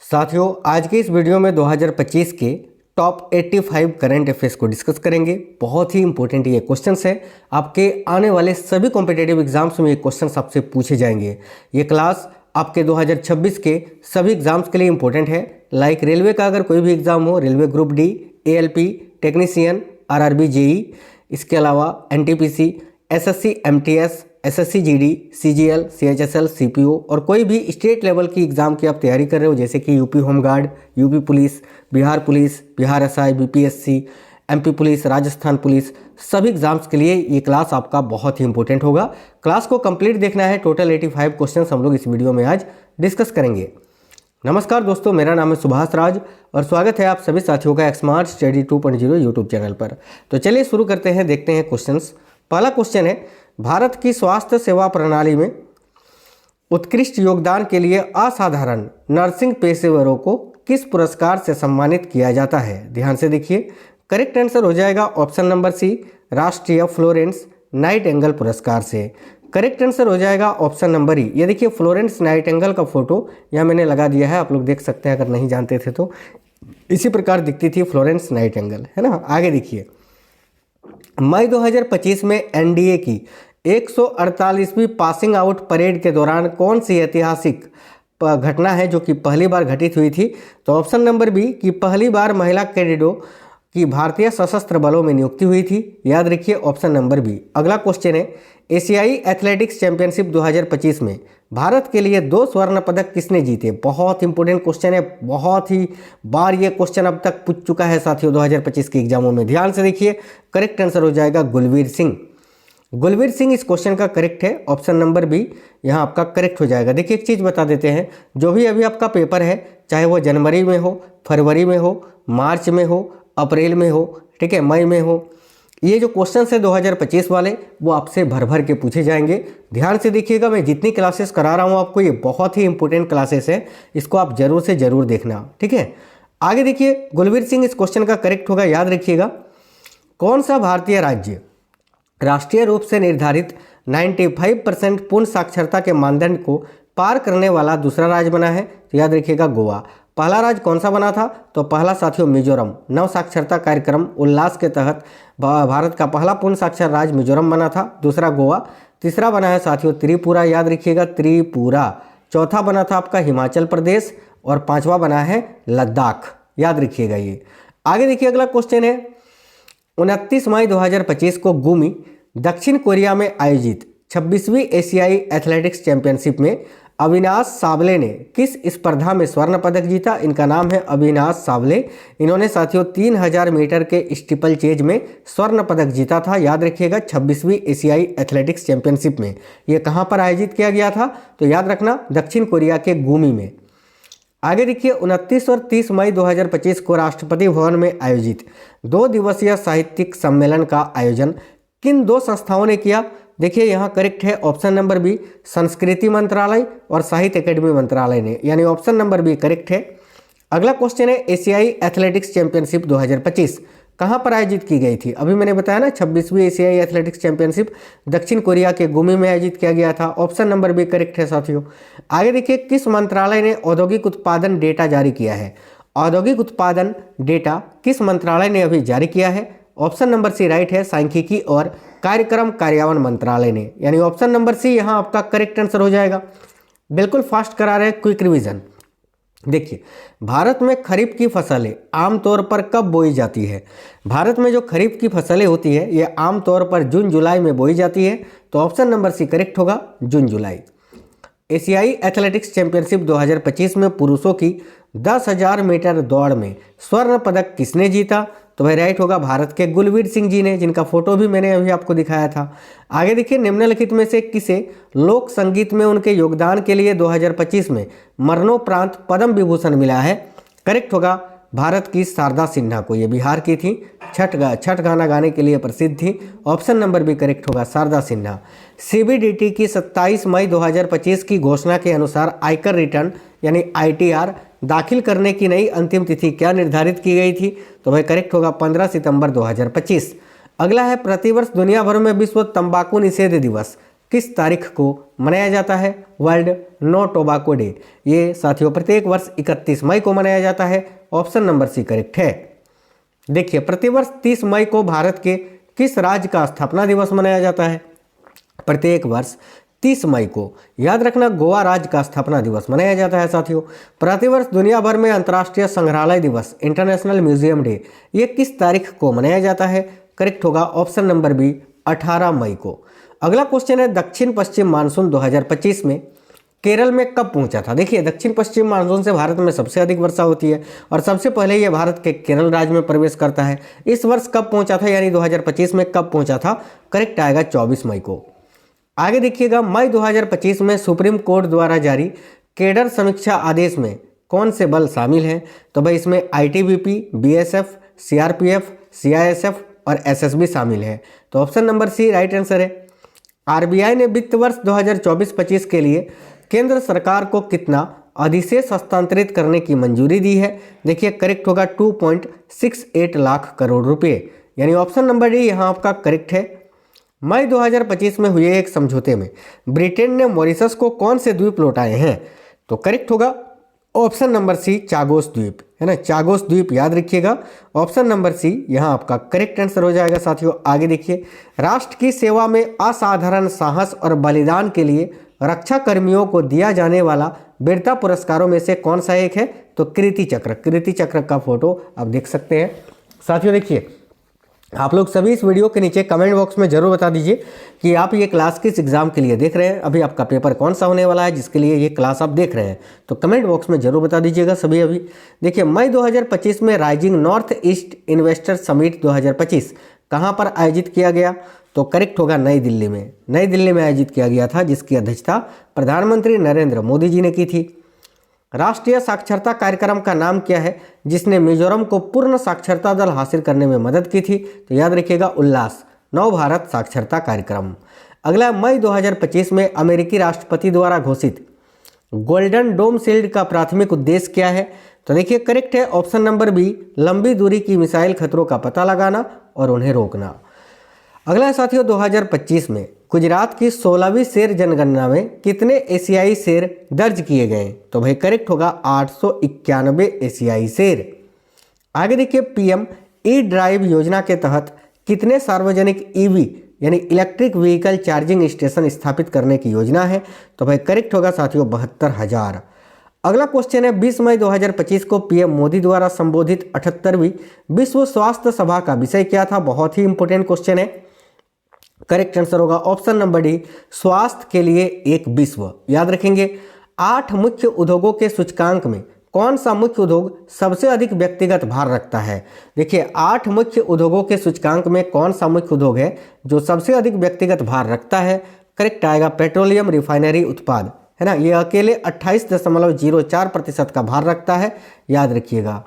साथियों, आज के इस वीडियो में 2025 के टॉप 85 करंट अफेयर्स को डिस्कस करेंगे। बहुत ही इंपॉर्टेंट ये क्वेश्चंस है। आपके आने वाले सभी कॉम्पिटिटिव एग्जाम्स में ये क्वेश्चंस आपसे पूछे जाएंगे। ये क्लास आपके 2026 के सभी एग्जाम्स के लिए इंपॉर्टेंट है। लाइक रेलवे का अगर कोई भी एग्जाम हो, railway group D, ALP, technician, RRB, JE, इसके अलावा NTPC, SSC, MTS, SSC GD, CGL, CHSL, CPO और कोई भी स्टेट लेवल की एग्ज़ाम की आप तैयारी कर रहे हो, जैसे कि UP home guard, UP police, Bihar SI, BPSC, MP police, Rajasthan police, सभी एग्जाम्स के लिए ये क्लास आपका बहुत ही इंपॉर्टेंट होगा। क्लास को कंप्लीट देखना है। टोटल 85 क्वेश्चन हम लोग इस वीडियो में आज डिस्कस करेंगे। नमस्कार दोस्तों, मेरा नाम है सुभाष राज और स्वागत है आप सभी साथियों का स्मार्ट स्टडी 2.0 यूट्यूब चैनल पर। तो चलिए शुरू करते हैं, देखते हैं क्वेश्चंस। पहला क्वेश्चन है, भारत की स्वास्थ्य सेवा प्रणाली में उत्कृष्ट योगदान के लिए असाधारण नर्सिंग पेशेवरों को किस पुरस्कार से सम्मानित किया जाता है? ध्यान से देखिए। करेक्ट आंसर हो जाएगा ऑप्शन नंबर सी, राष्ट्रीय फ्लोरेंस नाइटिंगेल पुरस्कार से। करेक्ट आंसर हो जाएगा ऑप्शन नंबर ई। ये देखिए, फ्लोरेंस नाइटिंगेल का फोटो यहाँ मैंने लगा दिया है, आप लोग देख सकते हैं अगर नहीं जानते थे तो। इसी प्रकार दिखती थी फ्लोरेंस नाइटिंगेल, है ना। आगे देखिए, मई 2025 में NDA की 148वीं पासिंग आउट परेड के दौरान कौन सी ऐतिहासिक घटना है जो कि पहली बार घटित हुई थी? तो ऑप्शन नंबर बी कि पहली बार महिला कैडेटों की भारतीय सशस्त्र बलों में नियुक्ति हुई थी। याद रखिए ऑप्शन नंबर बी। अगला क्वेश्चन है, एशियाई एथलेटिक्स चैंपियनशिप 2025 में भारत के लिए 2 स्वर्ण पदक किसने जीते? बहुत इंपॉर्टेंट क्वेश्चन है, बहुत ही बार ये क्वेश्चन अब तक पूछ चुका है साथियों 2025 के एग्जामों में। ध्यान से देखिए, करेक्ट आंसर हो जाएगा गुलवीर सिंह। गुलवीर सिंह इस क्वेश्चन का करेक्ट है। ऑप्शन नंबर बी यहाँ आपका करेक्ट हो जाएगा। देखिए, एक चीज़ बता देते हैं, जो भी अभी आपका पेपर है, चाहे वो जनवरी में हो, फरवरी में हो, मार्च में हो, अप्रैल में हो, ठीक है, मई में हो, ये जो क्वेश्चन है 2025 वाले वो आपसे भर भर के पूछे जाएंगे। ध्यान से देखिएगा, मैं जितनी क्लासेस करा रहा हूँ आपको, ये बहुत ही इंपॉर्टेंट क्लासेस है, इसको आप जरूर से जरूर देखना, ठीक है। आगे देखिए, गुलवीर सिंह इस क्वेश्चन का करेक्ट होगा। याद रखिएगा, कौन सा भारतीय राज्य राष्ट्रीय रूप से निर्धारित 95% पूर्ण साक्षरता के मानदंड को पार करने वाला दूसरा राज्य बना है? तो याद रखिएगा गोवा। पहला राज्य कौन सा बना था? तो पहला साथियों मिजोरम। नव साक्षरता कार्यक्रम उल्लास के तहत भारत का पहला पूर्ण साक्षर राज्य मिजोरम बना था। दूसरा गोवा। तीसरा बना है साथियों त्रिपुरा। याद रखिएगा त्रिपुरा। चौथा बना था आपका हिमाचल प्रदेश और 5वां बना है लद्दाख। याद रखिएगा ये। आगे देखिए, अगला क्वेश्चन है, 29 मई 2025 को गुमी दक्षिण कोरिया में आयोजित 26वीं एशियाई एथलेटिक्स चैंपियनशिप में अविनाश सावले ने किस स्पर्धा में स्वर्ण पदक जीता? इनका नाम है अविनाश सावले। इन्होंने साथियों 3000 मीटर के स्टीपल चेज में स्वर्ण पदक जीता था। याद रखिएगा 26वीं एशियाई एथलेटिक्स चैंपियनशिप में। ये कहाँ पर आयोजित किया गया था? तो याद रखना दक्षिण कोरिया के गुमी में। आगे देखिए, 29 और 30 मई 2025 को राष्ट्रपति भवन में आयोजित 2 दिवसीय साहित्यिक सम्मेलन का आयोजन किन 2 संस्थाओं ने किया? देखिए, यहाँ करेक्ट है ऑप्शन नंबर बी, संस्कृति मंत्रालय और साहित्य अकेडमी मंत्रालय ने, यानी ऑप्शन नंबर बी करेक्ट है। अगला क्वेश्चन है, एशियाई एथलेटिक्स चैंपियनशिप 2025 कहाँ पर आयोजित की गई थी? अभी मैंने बताया ना 26वीं एशियाई एथलेटिक्स चैंपियनशिप दक्षिण कोरिया के गुमी में आयोजित किया गया था। ऑप्शन नंबर बी करेक्ट है साथियों। आगे देखिए, किस मंत्रालय ने औद्योगिक उत्पादन डेटा जारी किया है? औद्योगिक उत्पादन डेटा किस मंत्रालय ने अभी जारी किया है? ऑप्शन नंबर सी राइट है, सांख्यिकी और कार्यक्रम कार्यान्वयन मंत्रालय ने, यानी ऑप्शन नंबर सी यहाँ आपका करेक्ट आंसर हो जाएगा। बिल्कुल फास्ट करा रहे हैं, क्विक रिवीजन। देखिए, भारत में खरीफ की फसलें आमतौर पर कब बोई जाती है? भारत में जो खरीफ की फसलें होती है ये आमतौर पर जून जुलाई में बोई जाती है। तो ऑप्शन नंबर सी करेक्ट होगा, जून जुलाई। एशियाई एथलेटिक्स चैंपियनशिप 2025 में पुरुषों की 10,000 मीटर दौड़ में स्वर्ण पदक किसने जीता? तो भाई राइट होगा भारत के गुलवीर सिंह जी ने, जिनका फोटो भी मैंने अभी आपको दिखाया था। आगे देखिए, निम्नलिखित में से किसे लोक संगीत में उनके योगदान के लिए 2025 में मरणोपरांत पद्म विभूषण मिला है? करेक्ट होगा भारत की शारदा सिन्हा को। ये बिहार की थी, छठ गाना गाने के लिए प्रसिद्ध थी। ऑप्शन नंबर बी करेक्ट होगा, शारदा सिन्हा। CBDT की 27 मई 2025 की घोषणा के अनुसार आयकर रिटर्न यानी ITR दाखिल करने की नई अंतिम तिथि क्या निर्धारित की गई थी? तो भाई करेक्ट होगा 15 सितंबर 2025। अगला है, प्रतिवर्ष दुनिया भर में विश्व तंबाकू निषेध दिवस किस तारीख को मनाया जाता है? World no tobacco day. ये साथियों प्रत्येक वर्ष 31 मई को मनाया जाता है। ऑप्शन नंबर सी करेक्ट है। देखिए प्रतिवर्ष 30 मई को भारत के किस राज्य का स्थापना दिवस मनाया जाता है? प्रत्येक वर्ष 30 मई को, याद रखना, गोवा राज्य का स्थापना दिवस मनाया जाता है साथियों। प्रतिवर्ष दुनिया भर में अंतर्राष्ट्रीय संग्रहालय दिवस इंटरनेशनल म्यूजियम डे ये किस तारीख को मनाया जाता है? करेक्ट होगा ऑप्शन नंबर बी 18 मई को। अगला क्वेश्चन है दक्षिण पश्चिम मानसून 2025 में केरल में कब पहुंचा था? देखिए दक्षिण पश्चिम मानसून से भारत में सबसे अधिक वर्षा होती है और सबसे पहले ये भारत के केरल राज्य में प्रवेश करता है। इस वर्ष कब पहुंचा था, यानी 2025 में कब पहुंचा था? करेक्ट आएगा 24 मई को। आगे देखिएगा, मई 2025 में सुप्रीम कोर्ट द्वारा जारी केडर समीक्षा आदेश में कौन से बल शामिल हैं? तो भाई इसमें आईटीबीपी, बीएसएफ, सीआरपीएफ, सीआईएसएफ और एसएसबी शामिल है। तो option number C right answer है। आरबीआई ने वित्त वर्ष 2024-25 के लिए केंद्र सरकार को कितना अधिशेष हस्तांतरित करने की मंजूरी दी है? देखिए करेक्ट होगा 2.68 लाख करोड़ रुपए, यानी ऑप्शन नंबर डी यहाँ आपका करेक्ट है। मई 2025 में हुए एक समझौते में ब्रिटेन ने मॉरिशस को कौन से द्वीप लौटाए हैं? तो करेक्ट होगा ऑप्शन नंबर सी चागोस द्वीप, है ना, चागोस द्वीप याद रखिएगा। ऑप्शन नंबर सी यहाँ आपका करेक्ट आंसर हो जाएगा साथियों। आगे देखिए, राष्ट्र की सेवा में असाधारण साहस और बलिदान के लिए रक्षा कर्मियों को दिया जाने वाला वीरता पुरस्कारों में से कौन सा एक है? तो कीर्ति चक्र। कीर्ति चक्र का फोटो आप देख सकते हैं साथियों। देखिए आप लोग सभी इस वीडियो के नीचे कमेंट बॉक्स में जरूर बता दीजिए कि आप ये क्लास किस एग्जाम के लिए देख रहे हैं, अभी आपका पेपर कौन सा होने वाला है जिसके लिए ये क्लास आप देख रहे हैं। तो कमेंट बॉक्स में जरूर बता दीजिएगा सभी। अभी देखिए मई 2025 में rising north east investor summit 2025 कहाँ पर आयोजित किया गया? तो करेक्ट होगा नई दिल्ली में। नई दिल्ली में आयोजित किया गया था, जिसकी अध्यक्षता प्रधानमंत्री नरेंद्र मोदी जी ने की थी। राष्ट्रीय साक्षरता कार्यक्रम का नाम क्या है जिसने मिजोरम को पूर्ण साक्षरता दर हासिल करने में मदद की थी? तो याद रखिएगा उल्लास नव भारत साक्षरता कार्यक्रम। अगला, मई 2025 में अमेरिकी राष्ट्रपति द्वारा घोषित गोल्डन डोम शील्ड का प्राथमिक उद्देश्य क्या है? तो देखिए करेक्ट है ऑप्शन नंबर बी, लंबी दूरी की मिसाइल खतरों का पता लगाना और उन्हें रोकना। अगला साथियों, 2025 में गुजरात की 16वीं शेर जनगणना में कितने एशियाई शेर दर्ज किए गए? तो भाई करेक्ट होगा 891 एशियाई शेर। आगे देखिए, पीएम ई ड्राइव योजना के तहत कितने सार्वजनिक ईवी यानी इलेक्ट्रिक व्हीकल चार्जिंग स्टेशन स्थापित करने की योजना है? तो भाई करेक्ट होगा साथियों 72,000। अगला क्वेश्चन है, 20 मई 2025 को पीएम मोदी द्वारा संबोधित 78वीं विश्व स्वास्थ्य सभा का विषय क्या था? बहुत ही इंपॉर्टेंट क्वेश्चन है। करेक्ट आंसर होगा ऑप्शन नंबर डी, स्वास्थ्य के लिए एक विश्व। याद रखेंगे, 8 मुख्य उद्योगों के सूचकांक में कौन सा मुख्य उद्योग सबसे अधिक व्यक्तिगत भार रखता है? देखिए 8 मुख्य उद्योगों के सूचकांक में कौन सा मुख्य उद्योग है जो सबसे अधिक व्यक्तिगत भार रखता है? करेक्ट आएगा पेट्रोलियम रिफाइनरी उत्पाद, है ना, ये अकेले 28.04% का भार रखता है, याद रखिएगा।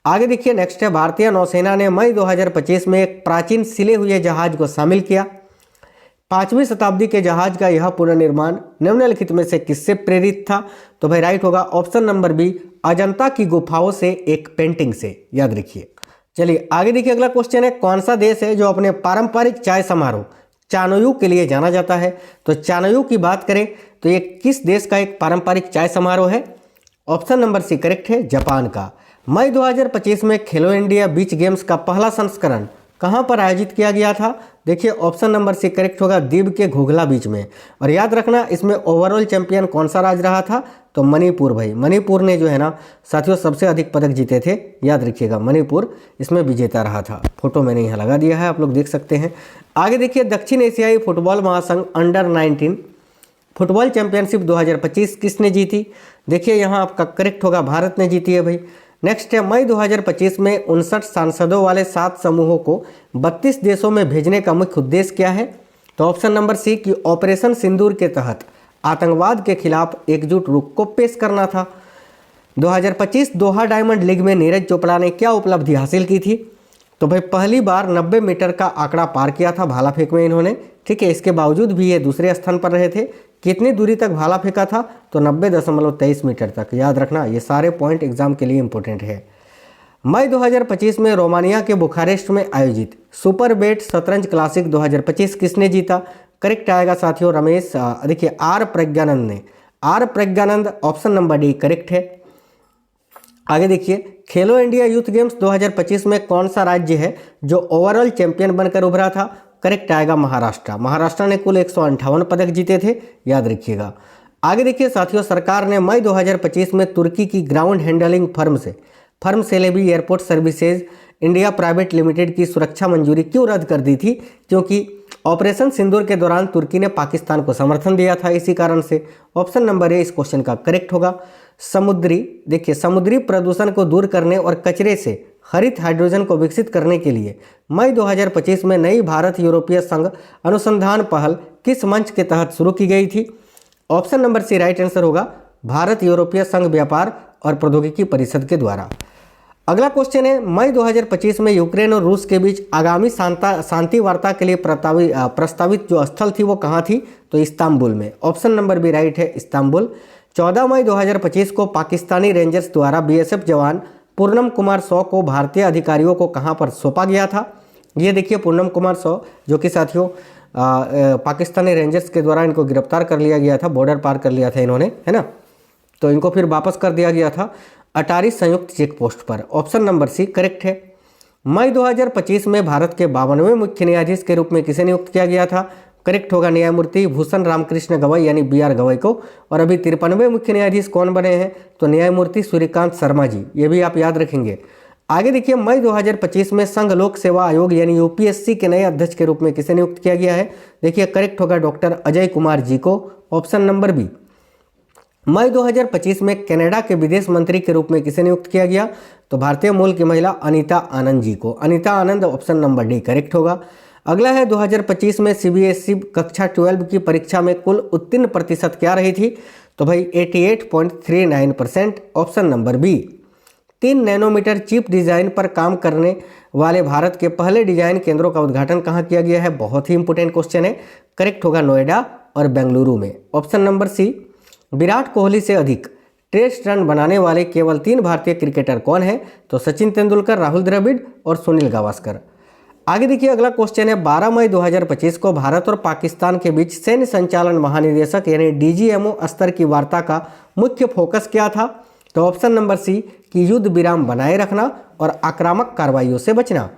आगे देखिए नेक्स्ट है, भारतीय नौसेना ने मई 2025 में एक प्राचीन सिले हुए जहाज को शामिल किया। 5वीं शताब्दी के जहाज का यह पुनर्निर्माण निम्नलिखित में से किससे प्रेरित था? तो भाई राइट होगा ऑप्शन नंबर बी, अजंता की गुफाओं से एक पेंटिंग से। याद रखिए। चलिए आगे देखिए, अगला क्वेश्चन है, कौन सा देश है जो अपने पारंपरिक चाय समारोह चानोयू के लिए जाना जाता है? तो चानोयू की बात करें तो ये किस देश का एक पारंपरिक चाय समारोह है? ऑप्शन नंबर सी करेक्ट है, जापान का। मई 2025 में खेलो इंडिया बीच गेम्स का पहला संस्करण कहाँ पर आयोजित किया गया था? देखिए ऑप्शन नंबर सी करेक्ट होगा, दीव के घोघला बीच में। और याद रखना, इसमें ओवरऑल चैंपियन कौन सा राज्य रहा था? तो मणिपुर। भाई मणिपुर ने जो है ना साथियों सबसे अधिक पदक जीते थे, याद रखिएगा, मणिपुर इसमें विजेता रहा था। फोटो मैंने यहाँ लगा दिया है, आप लोग देख सकते हैं। आगे देखिए, दक्षिण एशियाई फुटबॉल महासंघ अंडर 19 फुटबॉल चैंपियनशिप 2025 किसने जीती? देखिए यहाँ आपका करेक्ट होगा, भारत ने जीती है भाई। नेक्स्ट है, मई 2025 में 59 सांसदों वाले 7 समूहों को 32 देशों में भेजने का मुख्य उद्देश्य क्या है? तो ऑप्शन नंबर सी कि ऑपरेशन सिंदूर के तहत आतंकवाद के खिलाफ एकजुट रुख को पेश करना था। 2025 दोहा डायमंड लीग में नीरज चोपड़ा ने क्या उपलब्धि हासिल की थी? तो भाई पहली बार 90 मीटर का आंकड़ा पार किया था भाला फेंक में इन्होंने, ठीक है। इसके बावजूद भी ये दूसरे स्थान पर रहे थे। कितनी दूरी तक भाला फेंका था? तो 90.23 मीटर तक। याद रखना, ये सारे पॉइंट एग्जाम के लिए इंपॉर्टेंट है। मई 2025 में रोमानिया के बुखारेस्ट में आयोजित सुपर बेट शतरंज क्लासिक 2025 किसने जीता? करेक्ट आएगा साथियों रमेश, देखिए आर प्रज्ञानंद ने, R Praggnanandhaa option number D correct है। आगे देखिए, खेलो इंडिया यूथ गेम्स 2025 में कौन सा राज्य है जो ओवरऑल चैंपियन बनकर उभरा था? करेक्ट आएगा महाराष्ट्र। महाराष्ट्र ने कुल 158 पदक जीते थे, याद रखिएगा। आगे देखिए साथियों, सरकार ने मई 2025 में तुर्की की ground handling firm Celebi airport services India private limited की सुरक्षा मंजूरी क्यों रद्द कर दी थी? क्योंकि ऑपरेशन सिंदूर के दौरान तुर्की ने पाकिस्तान को समर्थन दिया था, इसी कारण से। ऑप्शन नंबर ए इस क्वेश्चन का करेक्ट होगा। समुद्री प्रदूषण को दूर करने और कचरे से हरित हाइड्रोजन को विकसित करने के लिए मई 2025 में नई भारत यूरोपीय संघ अनुसंधान पहल किस मंच के तहत शुरू की गई थी? Option number C right answer होगा, भारत यूरोपीय संघ व्यापार और प्रौद्योगिकी परिषद के द्वारा। अगला क्वेश्चन है, मई 2025 में यूक्रेन और रूस के बीच आगामी शांति वार्ता के लिए प्रस्तावित जो स्थल थी वो कहाँ थी? तो इस्तांबुल में। ऑप्शन नंबर बी राइट है, इस्तांबुल। 14 मई 2025 को पाकिस्तानी रेंजर्स द्वारा बीएसएफ जवान पूर्णम कुमार शॉ को भारतीय अधिकारियों को कहां पर सौंपा गया था? ये देखिए पूर्णम कुमार शॉ जो कि साथियों पाकिस्तानी रेंजर्स के द्वारा इनको गिरफ्तार कर लिया गया था, बॉर्डर पार कर लिया था इन्होंने, है ना, तो इनको फिर वापस कर दिया गया था अटारी संयुक्त चेक पोस्ट पर। ऑप्शन नंबर सी करेक्ट है। मई 2025 में भारत के 52वें मुख्य न्यायाधीश के रूप में किसे नियुक्त किया गया था? करेक्ट होगा न्यायमूर्ति भूषण रामकृष्ण गवई यानी BR गवई को। और अभी 53वें मुख्य न्यायाधीश कौन बने हैं? तो न्यायमूर्ति सूर्यकांत शर्मा जी, ये भी आप याद रखेंगे। आगे देखिए, मई 2025 में संघ लोक सेवा आयोग यानी UPSC के नए अध्यक्ष के रूप में किसे नियुक्त किया गया है? देखिए करेक्ट होगा डॉक्टर अजय कुमार जी को। Option number B. मई 2025 में कनाडा के विदेश मंत्री के रूप में किसे नियुक्त किया गया? तो भारतीय मूल की महिला अनीता आनंद जी को। अनीता आनंद, ऑप्शन नंबर डी करेक्ट होगा। अगला है 2025 में CBSE कक्षा 12 की परीक्षा में कुल उत्तीर्ण प्रतिशत क्या रही थी? तो भाई 88.39%। Option number B. 3 nanometre chip design पर काम करने वाले भारत के पहले डिजाइन केंद्रों का उद्घाटन कहाँ किया गया है? बहुत ही इंपोर्टेंट क्वेश्चन है। करेक्ट होगा नोएडा और बेंगलुरु में। Option number C. Virat Kohli से अधिक टेस्ट रन बनाने वाले केवल 3 भारतीय क्रिकेटर कौन है? तो सचिन तेंदुलकर, राहुल द्रविड़ और सुनील गावस्कर। आगे देखिए, अगला क्वेश्चन है, 12 मई 2025 को भारत और पाकिस्तान के बीच सैन्य संचालन महानिदेशक यानी DGMO स्तर की वार्ता का मुख्य फोकस क्या था? तो ऑप्शन नंबर सी कि युद्ध विराम बनाए रखना और आक्रामक कार्रवाइयों से बचना।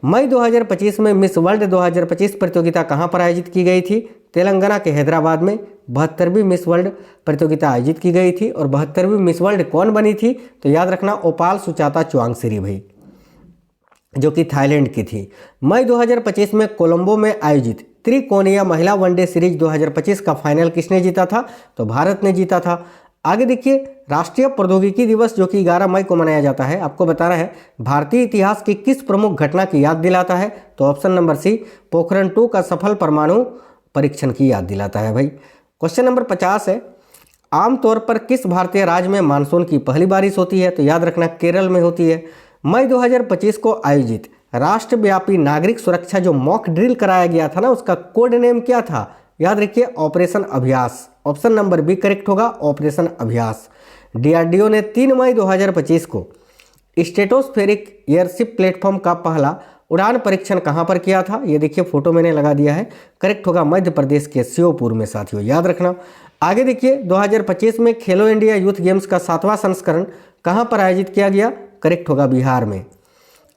मई 2025 में मिस वर्ल्ड 2025 प्रतियोगिता कहां पर आयोजित की गई थी? तेलंगाना के हैदराबाद में 72वीं मिस वर्ल्ड प्रतियोगिता आयोजित की गई थी। और 72वीं मिस वर्ल्ड कौन बनी थी? तो याद रखना ओपाल सुचाता चुआंगसिरी भाई, जो कि थाईलैंड की थी। मई 2025 में कोलंबो में आयोजित त्रिकोणीय महिला वनडे सीरीज 2025 का फाइनल किसने जीता था? तो भारत ने जीता था। आगे देखिए, राष्ट्रीय प्रौद्योगिकी दिवस जो कि 11 मई को मनाया जाता है, आपको बताना है भारतीय इतिहास की किस प्रमुख घटना की याद दिलाता है? तो ऑप्शन नंबर सी पोखरण 2 का सफल परमाणु परीक्षण की याद दिलाता है भाई। क्वेश्चन नंबर 50 है, आमतौर पर किस भारतीय राज्य में मानसून की पहली बारिश होती है? तो याद रखना केरल में होती है। मई 2025 को आयोजित राष्ट्रव्यापी नागरिक सुरक्षा जो मॉक ड्रिल कराया गया था ना, उसका कोड नेम क्या था? याद रखिए ऑपरेशन अभ्यास। ऑप्शन नंबर बी करेक्ट होगा, ऑपरेशन अभ्यास। DRDO ने 3 मई 2025 को स्ट्रेटोस्फेरिक एयरशिप प्लेटफॉर्म का पहला उड़ान परीक्षण कहां पर किया था? ये देखिए फोटो मैंने लगा दिया है। करेक्ट होगा मध्य प्रदेश के श्योपुर में साथियों, याद रखना। आगे देखिए, 2025 में खेलो इंडिया यूथ गेम्स का 7वां संस्करण कहां पर आयोजित किया गया? करेक्ट होगा बिहार में।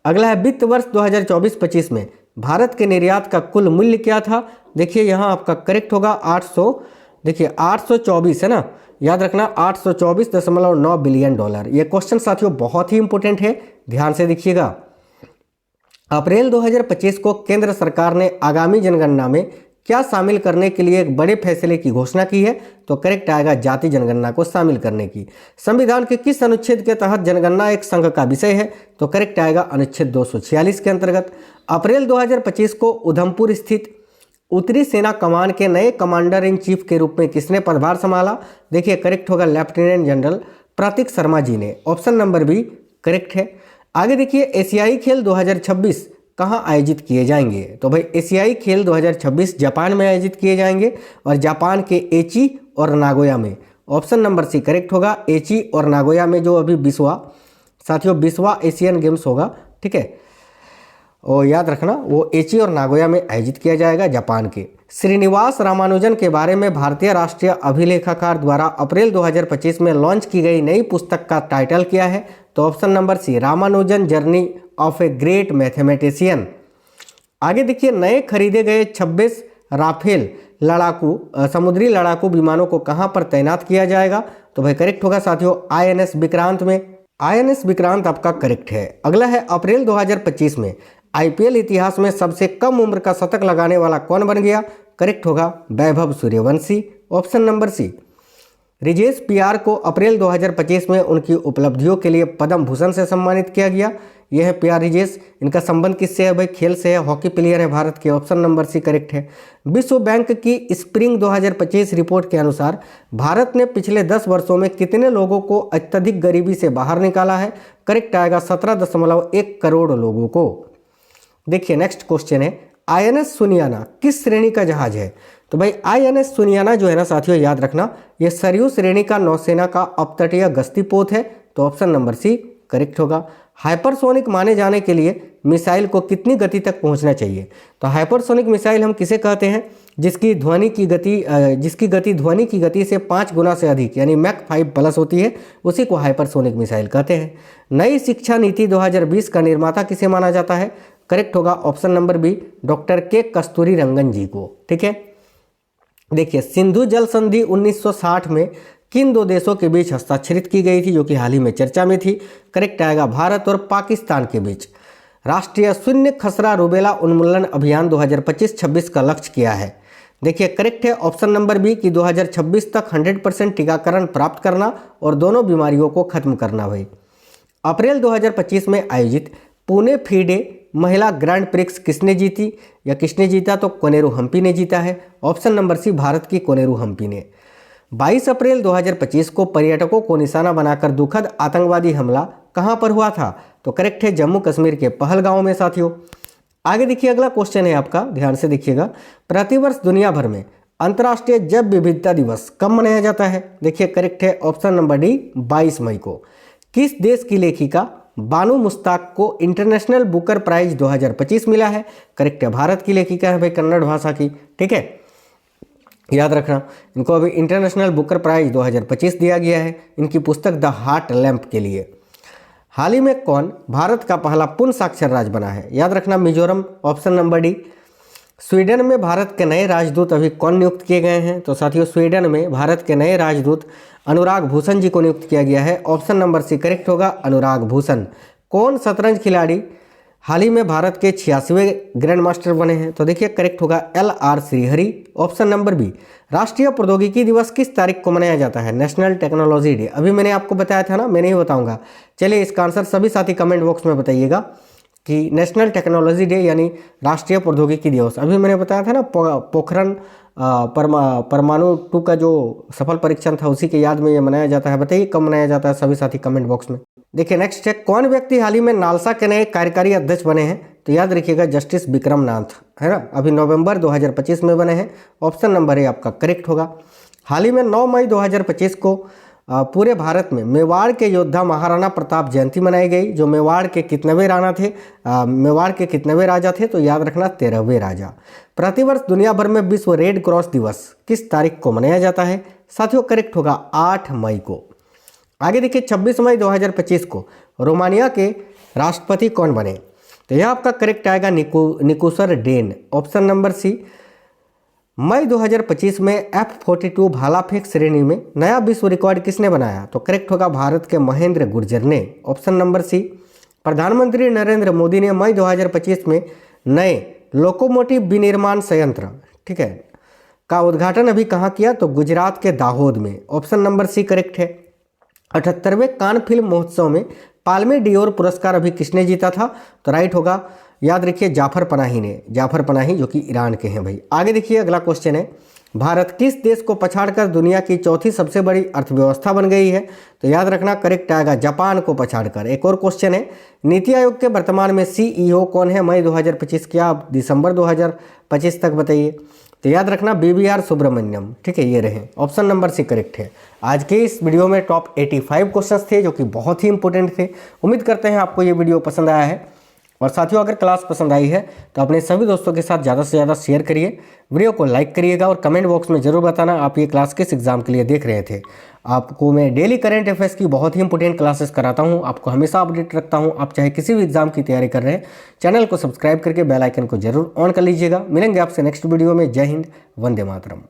अगला है, वित्त वर्ष 2024-25 में भारत के निर्यात का कुल मूल्य क्या था? देखिए यहाँ आपका करेक्ट होगा 824 है ना, याद रखना 824.9 बिलियन डॉलर। ये क्वेश्चन साथियों बहुत ही इंपोर्टेंट है, ध्यान से देखिएगा। अप्रैल 2025 को केंद्र सरकार ने आगामी जनगणना में क्या शामिल करने के लिए एक बड़े फैसले की घोषणा की है? तो करेक्ट आएगा जाति जनगणना को शामिल करने की। संविधान के किस अनुच्छेद के तहत जनगणना एक संघ का विषय है? तो करेक्ट आएगा अनुच्छेद 246 के अंतर्गत। अप्रैल 2025 को उधमपुर स्थित उत्तरी सेना कमान के नए कमांडर इन चीफ के रूप में किसने पदभार संभाला? देखिए करेक्ट होगा लेफ्टिनेंट जनरल प्रतीक शर्मा जी ने। ऑप्शन नंबर बी करेक्ट है। आगे देखिए, एशियाई खेल 2026 कहाँ आयोजित किए जाएंगे? तो भाई एशियाई खेल 2026 जापान में आयोजित किए जाएंगे और जापान के एची और नागोया में। ऑप्शन नंबर सी करेक्ट होगा, एची और नागोया में जो अभी 20वां एशियन गेम्स होगा, ठीक है। और याद रखना वो एची और नागोया में आयोजित किया जाएगा जापान के। श्रीनिवास रामानुजन के बारे में भारतीय राष्ट्रीय अभिलेखागार द्वारा अप्रैल 2025 में लॉन्च की गई नई पुस्तक का टाइटल क्या है? तो option number C, Ramanujan journey of a great mathematician. आगे देखिए, नए खरीदे गए 26 राफेल समुद्री लड़ाकू विमानों को कहां पर तैनात किया जाएगा? तो भाई करेक्ट होगा साथियों INS विक्रांत में। INS विक्रांत आपका करेक्ट है। अगला है, अप्रैल 2025 में IPL इतिहास में सबसे कम उम्र का शतक लगाने वाला कौन बन गया? करेक्ट होगा Vaibhav Suryavanshi, option number C. Rijesh PR को अप्रैल 2025 में उनकी उपलब्धियों के लिए पद्म भूषण से सम्मानित किया गया। यह है PR रिजेश। इनका संबंध किससे है भाई? खेल से है, हॉकी प्लेयर है भारत के, ऑप्शन नंबर सी करेक्ट है। विश्व बैंक की स्प्रिंग 2025 रिपोर्ट के अनुसार भारत ने पिछले 10 वर्षों में कितने लोगों को अत्यधिक गरीबी से बाहर निकाला है? करेक्ट आएगा 17.1 करोड़ लोगों को। देखिए नेक्स्ट क्वेश्चन है, INS सुनियाना किस श्रेणी का जहाज है? तो भाई INS सुनियाना जो है ना साथियों, याद रखना ये सरयू श्रेणी का नौसेना का अपतटीय गश्ती पोत है, तो ऑप्शन नंबर सी करेक्ट होगा। हाइपरसोनिक माने जाने के लिए मिसाइल को कितनी गति तक पहुंचना चाहिए? तो हाइपरसोनिक मिसाइल हम किसे कहते हैं? जिसकी गति ध्वनि की गति से 5 गुना से अधिक यानी मैक 5 प्लस होती है, उसी को हाइपरसोनिक मिसाइल कहते हैं। नई शिक्षा नीति 2020 का निर्माता किसे माना जाता है? करेक्ट होगा ऑप्शन नंबर बी, डॉक्टर के कस्तूरी रंगन जी को। ठीक है, देखिए सिंधु जल संधि 1960 में किन 2 देशों के बीच हस्ताक्षरित की गई थी, जो कि हाल ही में चर्चा में थी? करेक्ट आएगा भारत और पाकिस्तान के बीच। राष्ट्रीय शून्य खसरा रुबेला उन्मूलन अभियान 2025-26 का लक्ष्य क्या है? देखिए करेक्ट है ऑप्शन नंबर बी कि 2026 तक 100% टीकाकरण प्राप्त करना और दोनों बीमारियों को खत्म करना। भाई अप्रैल 2025 में आयोजित पुणे फीडे महिला ग्रैंड प्रिक्स किसने जीती या किसने जीता? तो कोनेरू हम्पी ने जीता है, ऑप्शन नंबर सी भारत की कोनेरू हम्पी ने। 22 अप्रैल 2025 को पर्यटकों को निशाना बनाकर दुखद आतंकवादी हमला कहां पर हुआ था? तो करेक्ट है जम्मू कश्मीर के पहलगांव में साथियों। आगे देखिए, अगला क्वेश्चन है आपका, ध्यान से देखिएगा। प्रतिवर्ष दुनिया भर में अंतर्राष्ट्रीय जैव विविधता दिवस कब मनाया जाता है? देखिए करेक्ट है ऑप्शन नंबर डी 22 मई को। किस देश की लेखिका बानू मुश्ताक को इंटरनेशनल बुकर प्राइज 2025 मिला है? करेक्ट है भारत की लेखिका है भाई, कन्नड़ भाषा की। ठीक है, याद रखना इनको अभी इंटरनेशनल बुकर प्राइज 2025 दिया गया है इनकी पुस्तक द हार्ट लैम्प के लिए। हाल ही में कौन भारत का पहला पूर्ण साक्षर राज्य बना है? याद रखना Mizoram, option number D. Sweden में भारत के नए राजदूत अभी कौन नियुक्त किए गए हैं? तो साथियों स्वीडन में भारत के नए राजदूत अनुराग भूषण जी को नियुक्त किया गया है, ऑप्शन नंबर सी करेक्ट होगा अनुराग भूषण। कौन शतरंज खिलाड़ी हाल ही में भारत के 86वें ग्रैंड मास्टर बने हैं? तो देखिए करेक्ट होगा LR Srihari, option number B. राष्ट्रीय प्रौद्योगिकी दिवस किस तारीख को मनाया जाता है? National technology day. अभी मैंने आपको बताया था ना, मैं नहीं बताऊंगा। चलिए इसका आंसर सभी साथी कमेंट बॉक्स में बताइएगा कि नेशनल टेक्नोलॉजी डे यानी राष्ट्रीय प्रौद्योगिकी दिवस। अभी मैंने बताया था ना पोखरण परमाणु 2 का जो सफल परीक्षण था उसी के याद में ये मनाया जाता है। बताइए कब मनाया जाता है सभी साथी कमेंट बॉक्स में। देखिए नेक्स्ट है, कौन व्यक्ति हाल ही में नालसा के नए कार्यकारी अध्यक्ष बने हैं? तो याद रखिएगा जस्टिस विक्रम नाथ, है ना, अभी नवंबर 2025 में बने हैं, ऑप्शन नंबर ए आपका करेक्ट होगा। हाल ही में 9 मई 2025 को पूरे भारत में मेवाड़ के योद्धा महाराणा प्रताप जयंती मनाई गई। जो मेवाड़ के कितनेवें राजा थे? तो याद रखना 13वें राजा। प्रतिवर्ष दुनिया भर में विश्व रेड क्रॉस दिवस किस तारीख को मनाया जाता है? साथियों करेक्ट होगा 8 मई को। आगे देखिए 26 मई 2025 को रोमानिया के राष्ट्रपति कौन बने? तो यह आपका करेक्ट आएगा निकोसर डेन, ऑप्शन नंबर सी। मई 2025 में F42 भाला फेंक श्रेणी में नया विश्व रिकॉर्ड किसने बनाया? तो करेक्ट होगा भारत के महेंद्र गुर्जर ने, ऑप्शन नंबर सी। प्रधानमंत्री नरेंद्र मोदी ने मई 2025 में नए लोकोमोटिव विनिर्माण संयंत्र, ठीक है, का उद्घाटन अभी कहाँ किया? तो गुजरात के दाहोद में, ऑप्शन नंबर सी करेक्ट है। 78वें कान फिल्म महोत्सव में पाल्मे डियोर पुरस्कार अभी किसने जीता था? तो राइट होगा, याद रखिए जाफर पनाही ने, जाफर पनाही जो कि ईरान के हैं भाई। आगे देखिए अगला क्वेश्चन है, भारत किस देश को पछाड़कर दुनिया की चौथी सबसे बड़ी अर्थव्यवस्था बन गई है? तो याद रखना करेक्ट आएगा जापान को पछाड़कर। एक और क्वेश्चन है, नीति आयोग के वर्तमान में CEO कौन है? मई 2025 क्या आप दिसंबर 2025 तक बताइए। तो याद रखना BBR सुब्रमण्यम, ठीक है, ये रहे, ऑप्शन नंबर सी करेक्ट है। आज के इस वीडियो में टॉप 85 क्वेश्चंस थे जो कि बहुत ही इंपॉर्टेंट थे। उम्मीद करते हैं आपको ये वीडियो पसंद आया है। और साथियों, अगर क्लास पसंद आई है तो अपने सभी दोस्तों के साथ ज़्यादा से ज़्यादा शेयर करिए, वीडियो को लाइक करिएगा और कमेंट बॉक्स में ज़रूर बताना आप ये क्लास किस एग्जाम के लिए देख रहे थे। आपको मैं डेली करंट अफेयर्स की बहुत ही इंपॉर्टेंट क्लासेस कराता हूँ, आपको हमेशा अपडेट रखता हूँ। आप चाहे किसी भी एग्जाम की तैयारी कर रहे हैं, चैनल को सब्सक्राइब करके बेल आइकन को जरूर ऑन कर लीजिएगा। मिलेंगे आपसे नेक्स्ट वीडियो में। जय हिंद, वंदे मातरम।